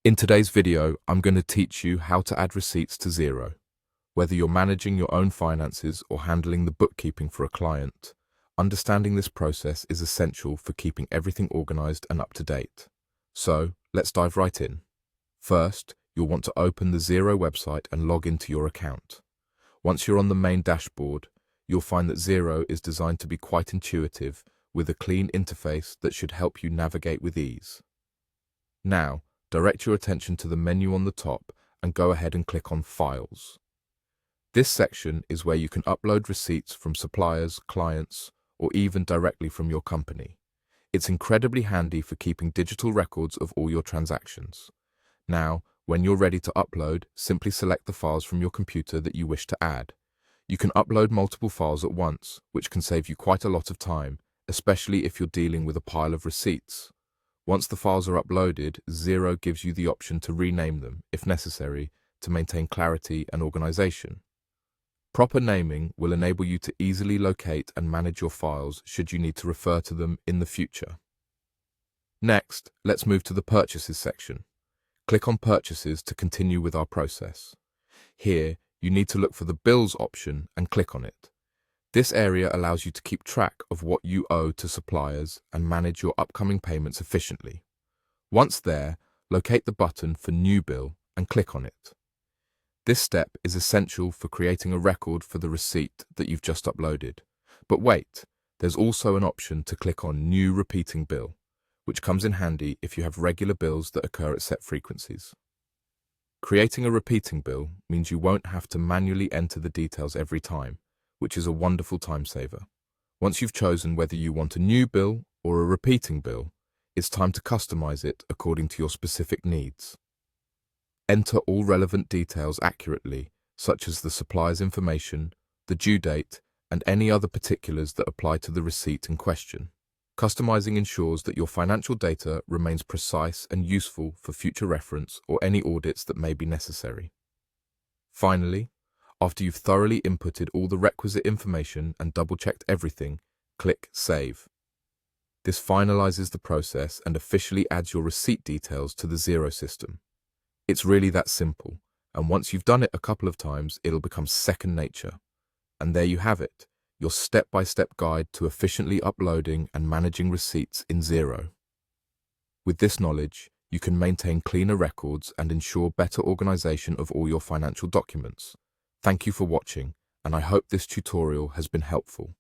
In today's video, I'm going to teach you how to add receipts to Xero. Whether you're managing your own finances or handling the bookkeeping for a client, understanding this process is essential for keeping everything organized and up to date. So, let's dive right in. First, you'll want to open the Xero website and log into your account. Once you're on the main dashboard, you'll find that Xero is designed to be quite intuitive, with a clean interface that should help you navigate with ease. Now, direct your attention to the menu on the top and go ahead and click on Files. This section is where you can upload receipts from suppliers, clients, or even directly from your company. It's incredibly handy for keeping digital records of all your transactions. Now, when you're ready to upload, simply select the files from your computer that you wish to add. You can upload multiple files at once, which can save you quite a lot of time, especially if you're dealing with a pile of receipts. Once the files are uploaded, Xero gives you the option to rename them, if necessary, to maintain clarity and organization. Proper naming will enable you to easily locate and manage your files should you need to refer to them in the future. Next, let's move to the Purchases section. Click on Purchases to continue with our process. Here, you need to look for the Bills option and click on it. This area allows you to keep track of what you owe to suppliers and manage your upcoming payments efficiently. Once there, locate the button for New Bill and click on it. This step is essential for creating a record for the receipt that you've just uploaded. But wait, there's also an option to click on New Repeating Bill, which comes in handy if you have regular bills that occur at set frequencies. Creating a repeating bill means you won't have to manually enter the details every time, which is a wonderful time saver. Once you've chosen whether you want a new bill or a repeating bill, it's time to customize it according to your specific needs. Enter all relevant details accurately, such as the supplier's information, the due date, and any other particulars that apply to the receipt in question. Customizing ensures that your financial data remains precise and useful for future reference or any audits that may be necessary. Finally, after you've thoroughly inputted all the requisite information and double-checked everything, click Save. This finalizes the process and officially adds your receipt details to the Xero system. It's really that simple, and once you've done it a couple of times, it'll become second nature. And there you have it, your step-by-step guide to efficiently uploading and managing receipts in Xero. With this knowledge, you can maintain cleaner records and ensure better organization of all your financial documents. Thank you for watching, and I hope this tutorial has been helpful.